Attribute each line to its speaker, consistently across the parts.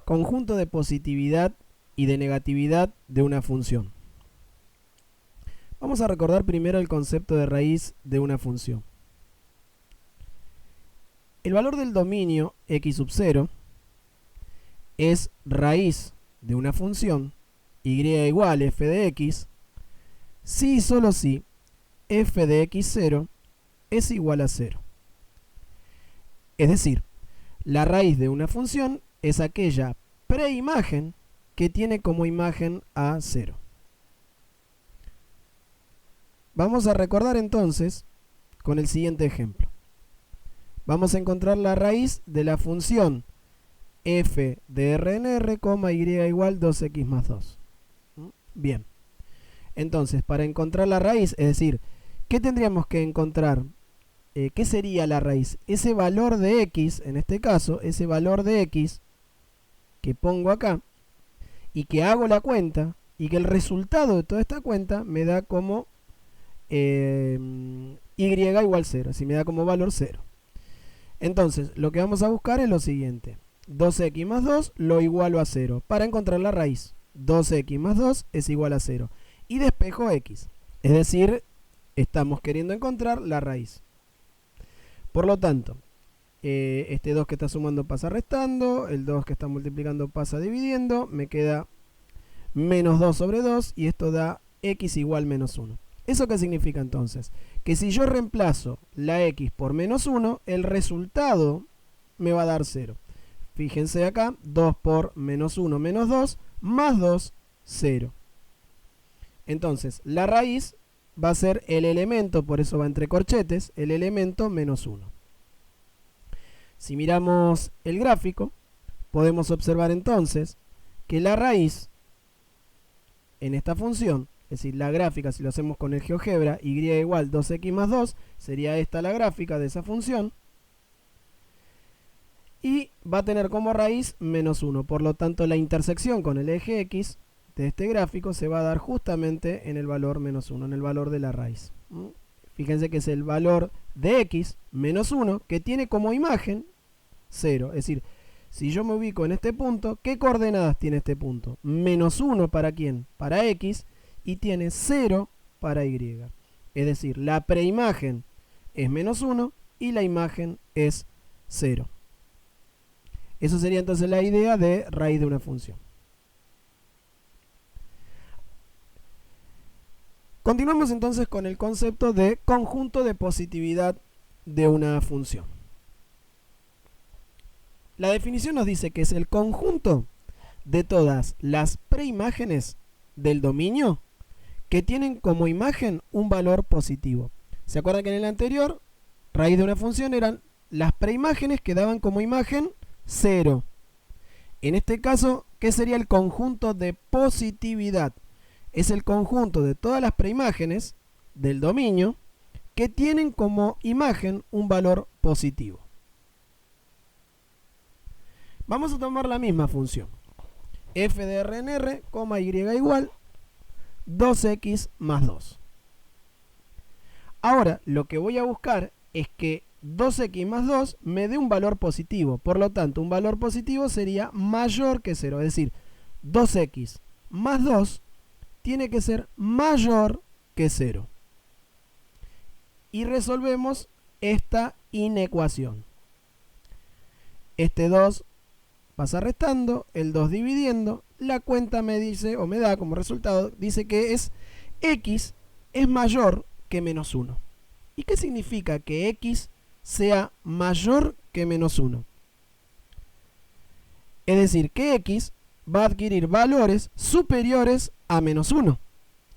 Speaker 1: Conjunto de positividad y de negatividad de una función. Vamos a recordar primero el concepto de raíz de una función. El valor del dominio x sub 0 es raíz de una función y igual f de x si y solo si f de x0 es igual a 0. Es decir, la raíz de una función es aquella preimagen que tiene como imagen a 0. Vamos a recordar entonces con el siguiente ejemplo. Vamos a encontrar la raíz de la función f de RnR, y igual 2x más 2. Bien. Entonces, para encontrar la raíz, es decir, ¿qué tendríamos que encontrar? ¿Qué sería la raíz? Ese valor de x, en este caso, ese valor de x que pongo acá y que hago la cuenta y que el resultado de toda esta cuenta me da como y igual 0, así me da como valor 0. Entonces, lo que vamos a buscar es lo siguiente. 2x más 2 lo igualo a 0 para encontrar la raíz. 2x más 2 es igual a 0. Y despejo x. Es decir, estamos queriendo encontrar la raíz. Por lo tanto, este 2 que está sumando pasa restando, el 2 que está multiplicando pasa dividiendo, me queda menos 2 sobre 2 y esto da x igual menos 1. ¿Eso qué significa entonces? Que si yo reemplazo la x por menos 1, el resultado me va a dar 0. Fíjense acá, 2 por menos 1 menos 2, más 2, 0. Entonces, la raíz va a ser el elemento, por eso va entre corchetes, el elemento menos 1. Si miramos el gráfico, podemos observar entonces que la raíz en esta función, es decir, la gráfica, si lo hacemos con el GeoGebra, y igual 2x más 2, sería esta la gráfica de esa función. Y va a tener como raíz menos 1. Por lo tanto, la intersección con el eje x de este gráfico se va a dar justamente en el valor menos 1, en el valor de la raíz. Fíjense que es el valor de x menos 1 que tiene como imagen 0. Es decir, si yo me ubico en este punto, ¿qué coordenadas tiene este punto? Menos 1 para ¿quién? Para x, y tiene 0 para y. Es decir, la preimagen es menos 1 y la imagen es 0. Eso sería entonces la idea de raíz de una función. Continuamos entonces con el concepto de conjunto de positividad de una función. La definición nos dice que es el conjunto de todas las preimágenes del dominio que tienen como imagen un valor positivo. ¿Se acuerdan que en el anterior, raíz de una función eran las preimágenes que daban como imagen 0? En este caso, ¿qué sería el conjunto de positividad? Es el conjunto de todas las preimágenes del dominio que tienen como imagen un valor positivo. Vamos a tomar la misma función. F de RnR, y igual 2x más 2. Ahora, lo que voy a buscar es que 2x más 2 me dé un valor positivo. Por lo tanto, un valor positivo sería mayor que 0. Es decir, 2x más 2 tiene que ser mayor que 0. Y resolvemos esta inecuación. Este 2 pasa restando, el 2 dividiendo, la cuenta me dice, o me da como resultado, dice que x es mayor que menos 1. ¿Y qué significa que x sea mayor que menos 1? Es decir, que x va a adquirir valores superiores a menos 1.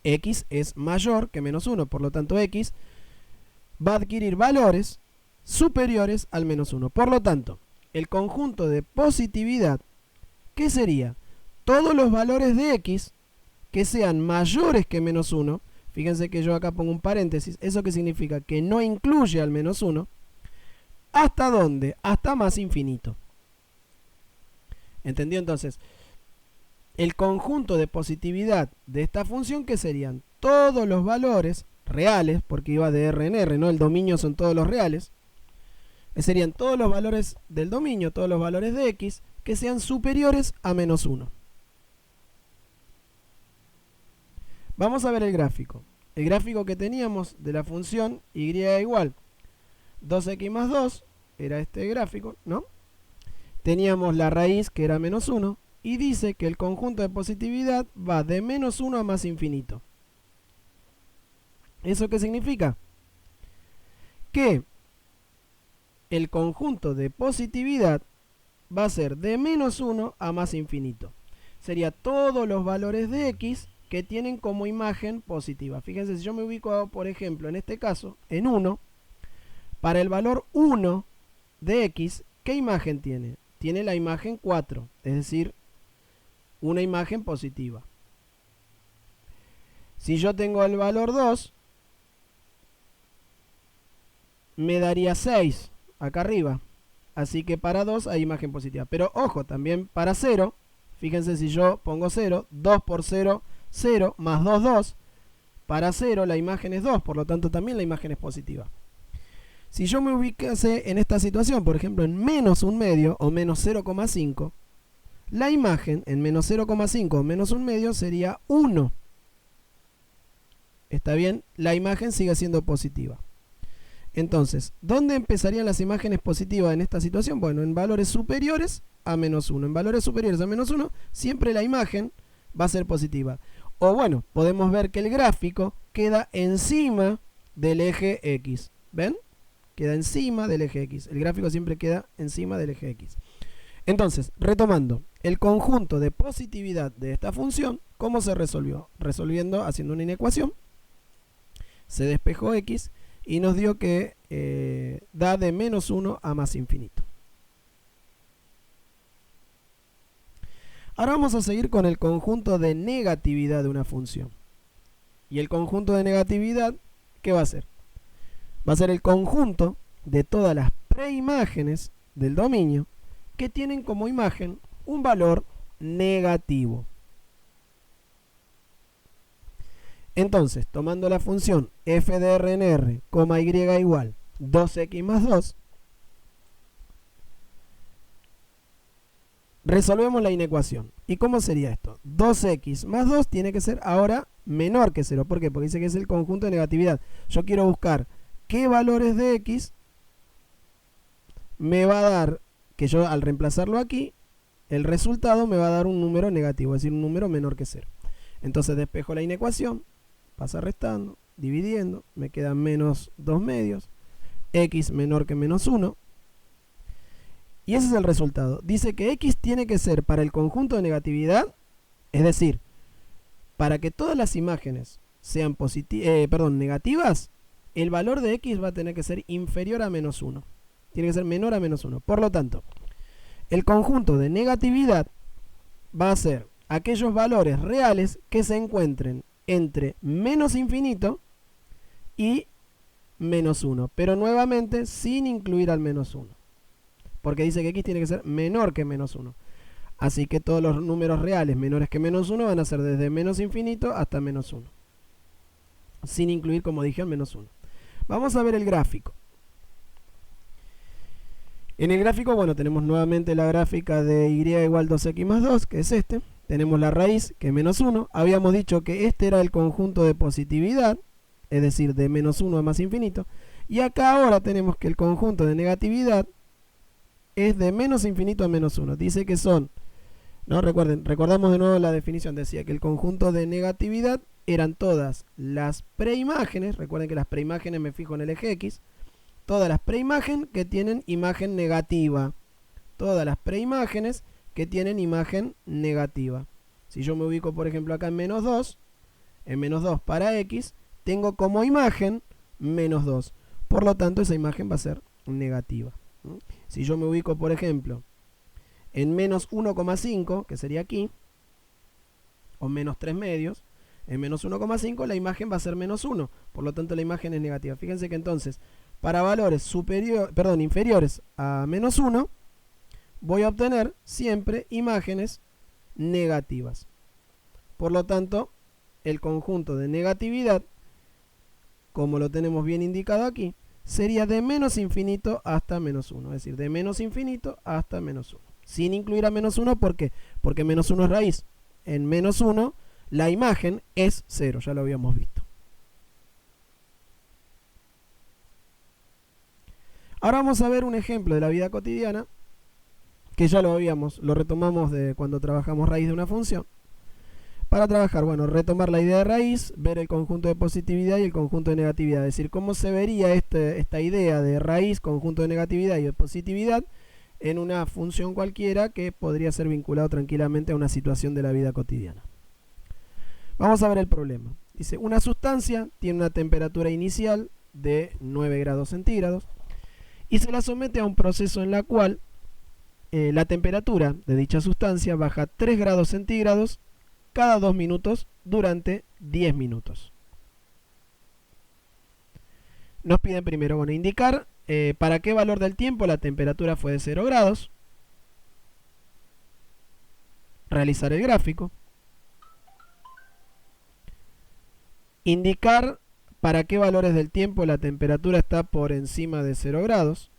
Speaker 1: X es mayor que menos 1, por lo tanto x va a adquirir valores superiores al menos 1. Por lo tanto, el conjunto de positividad, ¿qué sería? Todos los valores de x que sean mayores que menos 1, fíjense que yo acá pongo un paréntesis, ¿eso qué significa? Que no incluye al menos 1, ¿hasta dónde? Hasta más infinito. ¿Entendió entonces? El conjunto de positividad de esta función, que serían todos los valores reales, porque iba de RnR, ¿no? El dominio son todos los reales. Serían todos los valores del dominio, todos los valores de x, que sean superiores a menos 1. Vamos a ver el gráfico. El gráfico que teníamos de la función y igual 2x más 2 era este gráfico, ¿no? Teníamos la raíz que era menos 1 y dice que el conjunto de positividad va de menos 1 a más infinito. ¿Eso qué significa? Que el conjunto de positividad va a ser de menos 1 a más infinito. Sería todos los valores de x que tienen como imagen positiva. Fíjense, si yo me ubico, por ejemplo, en este caso, en 1, para el valor 1 de x, ¿qué imagen tiene? Tiene la imagen 4, es decir, una imagen positiva. Si yo tengo el valor 2, me daría 6 acá arriba. Así que para 2 hay imagen positiva. Pero ojo, también para 0, fíjense si yo pongo 0, 2 por 0, 0, más 2, 2. Para 0 la imagen es 2, por lo tanto también la imagen es positiva. Si yo me ubicase en esta situación, por ejemplo en menos 1 medio o menos 0,5, la imagen en menos 0,5 o menos 1 medio sería 1. ¿Está bien? La imagen sigue siendo positiva. Entonces, ¿dónde empezarían las imágenes positivas en esta situación? Bueno, en valores superiores a menos 1. En valores superiores a menos 1, siempre la imagen va a ser positiva. O bueno, podemos ver que el gráfico queda encima del eje X. ¿Ven? Queda encima del eje X. El gráfico siempre queda encima del eje X. Entonces, retomando, el conjunto de positividad de esta función, ¿cómo se resolvió? Resolviendo, haciendo una inecuación, se despejó X y nos dio que da de menos 1 a más infinito. Ahora vamos a seguir con el conjunto de negatividad de una función. Y el conjunto de negatividad, ¿qué va a ser? Va a ser el conjunto de todas las preimágenes del dominio que tienen como imagen un valor negativo. Entonces, tomando la función f de r en r, y igual 2x más 2, resolvemos la inecuación. ¿Y cómo sería esto? 2x más 2 tiene que ser ahora menor que 0. ¿Por qué? Porque dice que es el conjunto de negatividad. Yo quiero buscar qué valores de x me va a dar, que yo al reemplazarlo aquí, el resultado me va a dar un número negativo, es decir, un número menor que 0. Entonces despejo la inecuación, pasa restando, dividiendo, me quedan menos 2 medios, x menor que menos 1, y ese es el resultado. Dice que x tiene que ser para el conjunto de negatividad, es decir, para que todas las imágenes sean negativas, el valor de x va a tener que ser inferior a menos 1. Tiene que ser menor a menos 1. Por lo tanto, el conjunto de negatividad va a ser aquellos valores reales que se encuentren entre menos infinito y menos 1. Pero nuevamente sin incluir al menos 1. Porque dice que x tiene que ser menor que menos 1. Así que todos los números reales menores que menos 1 van a ser desde menos infinito hasta menos 1. Sin incluir, como dije, al menos 1. Vamos a ver el gráfico. En el gráfico, bueno, tenemos nuevamente la gráfica de y igual 2x más 2, que es este. Tenemos la raíz, que es menos 1. Habíamos dicho que este era el conjunto de positividad, es decir, de menos 1 a más infinito. Y acá ahora tenemos que el conjunto de negatividad es de menos infinito a menos 1. Dice que son, ¿no? Recordamos de nuevo la definición. Decía que el conjunto de negatividad eran todas las preimágenes. Recuerden que las preimágenes me fijo en el eje X. Todas las preimágenes que tienen imagen negativa. Todas las preimágenes que tienen imagen negativa. Si yo me ubico, por ejemplo, acá en menos 2 para x, tengo como imagen menos 2. Por lo tanto, esa imagen va a ser negativa. Si yo me ubico, por ejemplo, en menos 1,5, que sería aquí, o menos 3 medios, en menos 1,5 la imagen va a ser menos 1. Por lo tanto, la imagen es negativa. Fíjense que entonces, para valores inferiores a menos 1, voy a obtener siempre imágenes negativas. Por lo tanto, el conjunto de negatividad, como lo tenemos bien indicado aquí, sería de menos infinito hasta menos 1. Es decir, de menos infinito hasta menos 1. sin incluir a menos 1. ¿Por qué? Porque menos 1 es raíz. En menos 1 la imagen es 0, ya lo habíamos visto. Ahora vamos a ver un ejemplo de la vida cotidiana, que ya lo retomamos de cuando trabajamos raíz de una función. Para trabajar, bueno, retomar la idea de raíz, ver el conjunto de positividad y el conjunto de negatividad. Es decir, cómo se vería esta idea de raíz, conjunto de negatividad y de positividad en una función cualquiera que podría ser vinculado tranquilamente a una situación de la vida cotidiana. Vamos a ver el problema. Dice, una sustancia tiene una temperatura inicial de 9 grados centígrados y se la somete a un proceso en la cual la temperatura de dicha sustancia baja 3 grados centígrados cada 2 minutos durante 10 minutos. Nos piden primero, bueno, indicar para qué valor del tiempo la temperatura fue de 0 grados. Realizar el gráfico. Indicar para qué valores del tiempo la temperatura está por encima de 0 grados.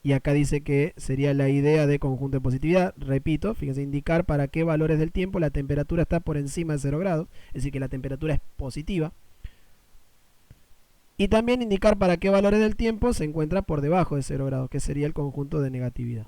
Speaker 1: Y acá dice que sería la idea de conjunto de positividad. Repito, fíjense, indicar para qué valores del tiempo la temperatura está por encima de 0 grados. Es decir, que la temperatura es positiva. Y también indicar para qué valores del tiempo se encuentra por debajo de 0 grados, que sería el conjunto de negatividad.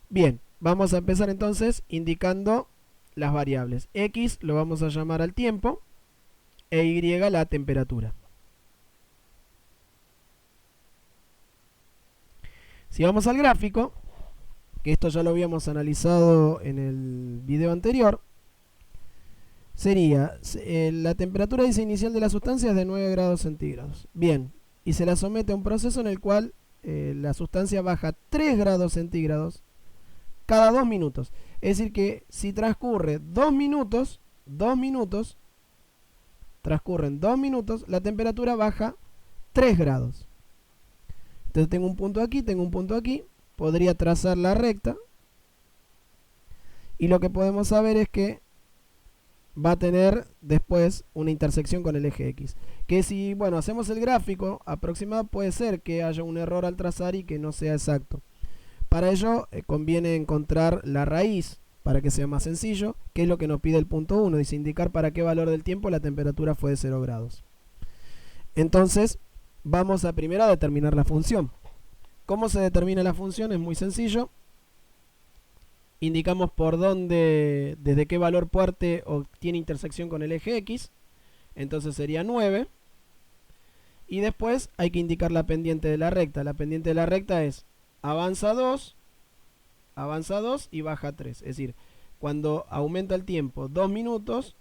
Speaker 1: Bien, vamos a empezar entonces indicando las variables. X lo vamos a llamar al tiempo e Y la temperatura. Si vamos al gráfico, que esto ya lo habíamos analizado en el video anterior, sería la temperatura dice inicial de la sustancia es de 9 grados centígrados. Bien, y se la somete a un proceso en el cual la sustancia baja 3 grados centígrados cada 2 minutos. Es decir que si transcurre 2 minutos, transcurren 2 minutos, la temperatura baja 3 grados. Entonces tengo un punto aquí, podría trazar la recta y lo que podemos saber es que va a tener después una intersección con el eje X. Que si, bueno, hacemos el gráfico aproximado puede ser que haya un error al trazar y que no sea exacto. Para ello conviene encontrar la raíz para que sea más sencillo, que es lo que nos pide el punto 1. Dice indicar para qué valor del tiempo la temperatura fue de 0 grados. Entonces vamos a primero a determinar la función. ¿Cómo se determina la función? Es muy sencillo. Indicamos por dónde, desde qué valor parte o tiene intersección con el eje X. Entonces sería 9. Y después hay que indicar la pendiente de la recta. La pendiente de la recta es avanza 2 y baja 3. Es decir, cuando aumenta el tiempo 2 minutos,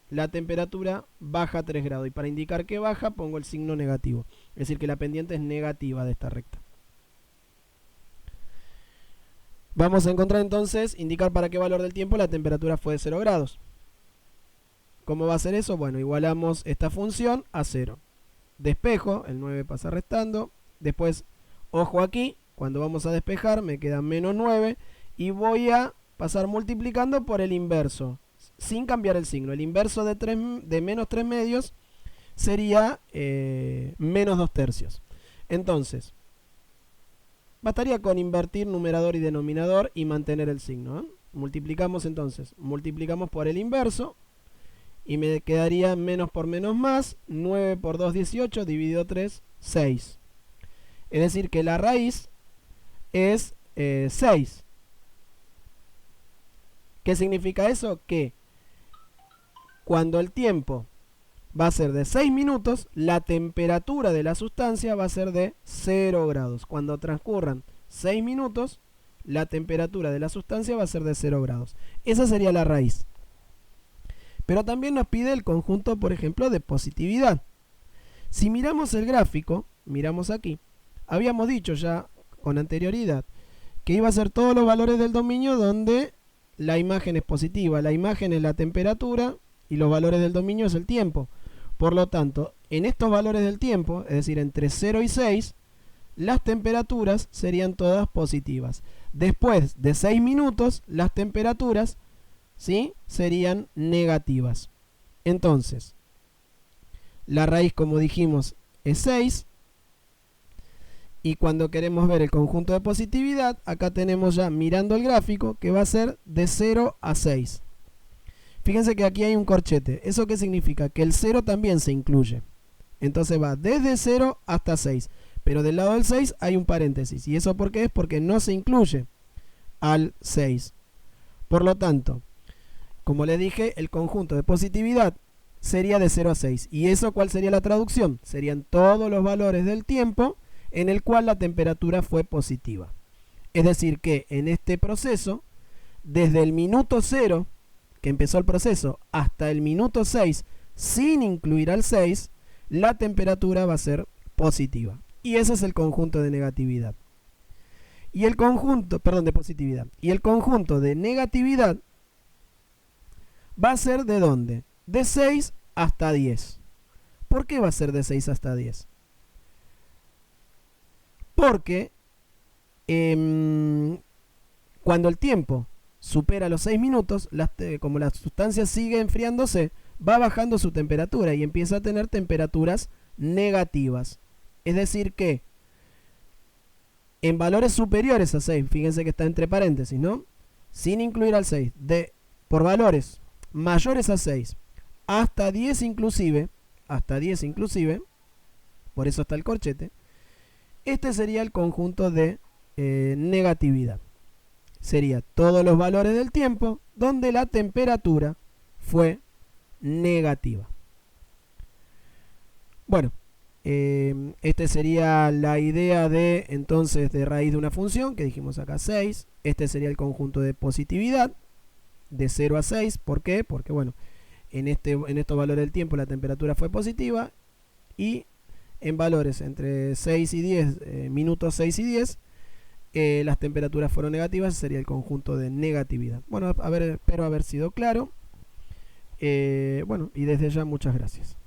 Speaker 1: la temperatura baja 3 grados. Y para indicar que baja, pongo el signo negativo. Es decir, que la pendiente es negativa de esta recta. Vamos a encontrar entonces, indicar para qué valor del tiempo la temperatura fue de 0 grados. ¿Cómo va a ser eso? Bueno, igualamos esta función a 0. Despejo, el 9 pasa restando. Después, ojo aquí, cuando vamos a despejar me queda menos 9. Y voy a pasar multiplicando por el inverso, sin cambiar el signo. El inverso de menos 3 medios sería menos 2 tercios. Entonces, bastaría con invertir numerador y denominador y mantener el signo. Multiplicamos entonces, multiplicamos por el inverso y me quedaría menos por menos más, 9 por 2, 18, dividido 3, 6. Es decir que la raíz es 6. ¿Qué significa eso? Que cuando el tiempo va a ser de 6 minutos, la temperatura de la sustancia va a ser de 0 grados. Cuando transcurran 6 minutos, la temperatura de la sustancia va a ser de 0 grados. Esa sería la raíz. Pero también nos pide el conjunto, por ejemplo, de positividad. Si miramos el gráfico, miramos aquí, habíamos dicho ya con anterioridad que iba a ser todos los valores del dominio donde la imagen es positiva. La imagen es la temperatura y los valores del dominio es el tiempo. Por lo tanto, en estos valores del tiempo, es decir, entre 0 y 6, las temperaturas serían todas positivas. Después de 6 minutos, las temperaturas, ¿sí?, serían negativas. Entonces, la raíz, como dijimos, es 6. Y cuando queremos ver el conjunto de positividad, acá tenemos ya mirando el gráfico que va a ser de 0 a 6. Fíjense que aquí hay un corchete. ¿Eso qué significa? Que el 0 también se incluye. Entonces va desde 0 hasta 6. Pero del lado del 6 hay un paréntesis. ¿Y eso por qué es? Porque no se incluye al 6. Por lo tanto, como les dije, el conjunto de positividad sería de 0 a 6. ¿Y eso cuál sería la traducción? Serían todos los valores del tiempo en el cual la temperatura fue positiva. Es decir que en este proceso, desde el minuto 0, que empezó el proceso, hasta el minuto 6, sin incluir al 6, la temperatura va a ser positiva. Y ese es el conjunto de negatividad. Y el conjunto, perdón, de positividad. Y el conjunto de negatividad va a ser ¿de dónde? De 6 hasta 10. ¿Por qué va a ser de 6 hasta 10? Porque cuando el tiempo supera los 6 minutos, como la sustancia sigue enfriándose, va bajando su temperatura y empieza a tener temperaturas negativas. Es decir que en valores superiores a 6, fíjense que está entre paréntesis, ¿no? Sin incluir al 6, por valores mayores a 6, hasta 10 inclusive, por eso está el corchete, este sería el conjunto de negatividad. Sería todos los valores del tiempo donde la temperatura fue negativa. Bueno, este sería la idea de entonces de raíz de una función que dijimos acá 6. Este sería el conjunto de positividad de 0 a 6. ¿Por qué? Porque bueno, en estos valores del tiempo la temperatura fue positiva y en valores entre 6 y 10, minutos 6 y 10, las temperaturas fueron negativas. Sería el conjunto de negatividad. Bueno, espero haber sido claro. Bueno, y desde ya muchas gracias.